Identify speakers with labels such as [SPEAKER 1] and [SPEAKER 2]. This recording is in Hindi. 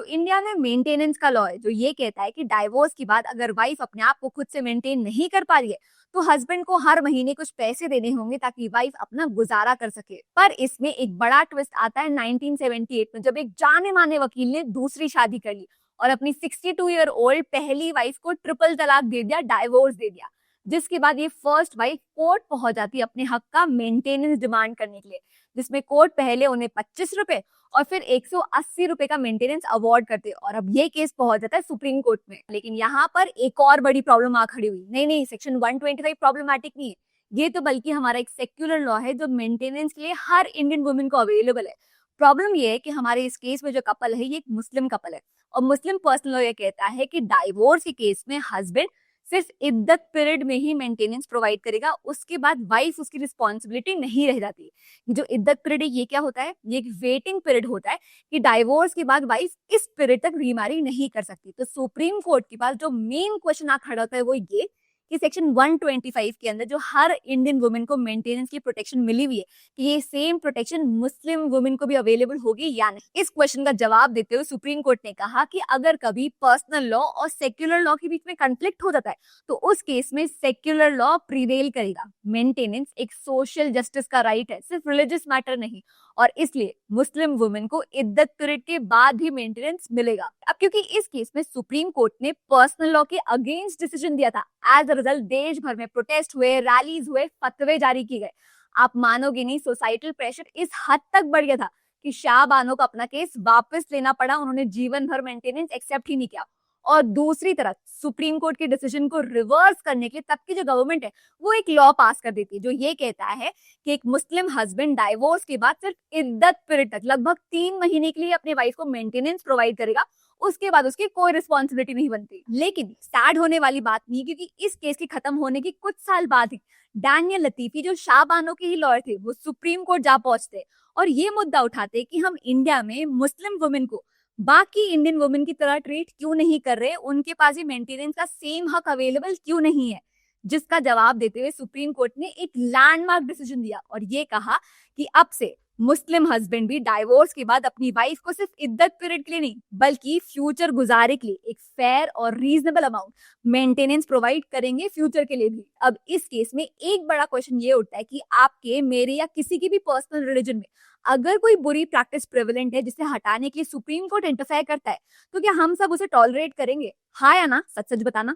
[SPEAKER 1] तो इंडिया में मेंटेनेंस का लॉ है जो ये कहता है कि डाइवोर्स के बाद अगर वाइफ अपने आप को खुद से मेंटेन नहीं कर पा रही है तो हस्बैंड को हर महीने कुछ पैसे देने होंगे ताकि वाइफ अपना गुजारा कर सके। पर इसमें एक बड़ा ट्विस्ट आता है 1978 में, जब एक जाने माने वकील ने दूसरी शादी कर ली और अपनी 62 ईयर ओल्ड पहली वाइफ को ट्रिपल तलाक दे दिया, डाइवोर्स दे दिया। जिसके बाद ये फर्स्ट वाइफ कोर्ट पहुंच जाती है अपने हक का मेंटेनेंस डिमांड करने के लिए, जिसमें कोर्ट पहले उन्हें 25 रुपए और फिर 180 रुपए का मेंटेनेंस अवार्ड करते। और अब ये केस पहुंच जाता है सुप्रीम कोर्ट में। लेकिन यहाँ पर एक और बड़ी प्रॉब्लम आ खड़ी हुई। नहीं नहीं, सेक्शन 125 प्रॉब्लमैटिक नहीं है ये, तो बल्कि हमारा एक सेक्युलर लॉ है जो मेंटेनेंस के लिए हर इंडियन वुमेन को अवेलेबल है। प्रॉब्लम ये है कि हमारे इस केस में जो कपल है ये एक मुस्लिम कपल है और मुस्लिम पर्सनल लॉ ये कहता है कि डाइवोर्स के केस में हस्बैंड सिर्फ इद्दत पीरियड में ही मेंटेनेंस प्रोवाइड करेगा, उसके बाद वाइफ उसकी रिस्पॉन्सिबिलिटी नहीं रह जाती। जो इद्दत पीरियड है ये क्या होता है? ये एक वेटिंग पीरियड होता है कि डाइवोर्स के बाद वाइफ इस पीरियड तक रीमैरी नहीं कर सकती। तो सुप्रीम कोर्ट के पास जो मेन क्वेश्चन आ खड़ा होता है वो ये कि सेक्शन 125 के अंदर जो हर इंडियन वुमेन को मेंटेनेंस की प्रोटेक्शन मिली हुई है कि ये सेम प्रोटेक्शन मुस्लिम वुमेन को भी अवेलेबल होगी या नहीं। इस क्वेश्चन का जवाब देते हुए सुप्रीम कोर्ट ने कहा कि अगर कभी पर्सनल लॉ और सेक्युलर लॉ के बीच में कंफ्लिक्ट हो जाता है तो उस केस में सेक्युलर लॉ प्रिवेल करेगा। मेंटेनेंस एक सोशल जस्टिस का राइट है, सिर्फ रिलीजियस मैटर नहीं, और इसलिए मुस्लिम वुमेन को इद्दत पीरियड के बाद भी मेंटेनेंस मिलेगा। अब क्योंकि इस केस में सुप्रीम कोर्ट ने पर्सनल लॉ के अगेंस्ट डिसीजन दिया था, एज अ रिजल्ट देश भर में प्रोटेस्ट हुए, रैलीज हुए, फतवे जारी किए गए। आप मानोगे नहीं, सोसाइटल प्रेशर इस हद तक बढ़ गया था कि शाह बानो को अपना केस वापस लेना पड़ा। उन्होंने जीवन भर मेंटेनेंस एक्सेप्ट ही नहीं किया। और दूसरी तरफ सुप्रीम कोर्ट के डिसीजन को रिवर्स करने के लिए तब की जो गवर्नमेंट है वो एक लॉ पास कर देती है जो ये कहता है कि एक मुस्लिम हस्बैंड डाइवोर्स के बाद सिर्फ इद्दत पीरियड तक लगभग 3 महीने के लिए अपने वाइफ को मेंटेनेंस प्रोवाइड करेगा, उसके बाद उसकी कोई रिस्पॉन्सिबिलिटी नहीं बनती। लेकिन सैड होने वाली बात नहीं, क्योंकि इस केस के खत्म होने के कुछ साल बाद ही डैनियल लतीफी जो शाह बानो के ही लॉयर थे वो सुप्रीम कोर्ट जा पहुंचते और ये मुद्दा उठाते कि हम इंडिया में मुस्लिम वुमेन को बाकी इंडियन वुमेन की तरह ट्रीट क्यों नहीं कर रहे, उनके पास भी मेंटेनेंस का सेम हक अवेलेबल क्यों नहीं है। जिसका जवाब देते हुए सुप्रीम कोर्ट ने एक लैंडमार्क डिसीजन दिया और ये कहा कि अब से मुस्लिम हस्बैंड भी डाइवोर्स के बाद अपनी वाइफ को सिर्फ इद्दत पीरियड के लिए नहीं बल्कि फ्यूचर गुजारे के लिए एक फेयर और रीजनेबल अमाउंट मेंटेनेंस प्रोवाइड करेंगे फ्यूचर के लिए भी। अब इस केस में एक बड़ा क्वेश्चन ये उठता है कि आपके, मेरे या किसी की भी पर्सनल रिलीजन में अगर कोई बुरी प्रैक्टिस प्रेवलेंट है जिसे हटाने के लिए सुप्रीम कोर्ट इंटरफेयर करता है तो क्या हम सब उसे टॉलरेट करेंगे? हाँ या ना? सच सच बताना।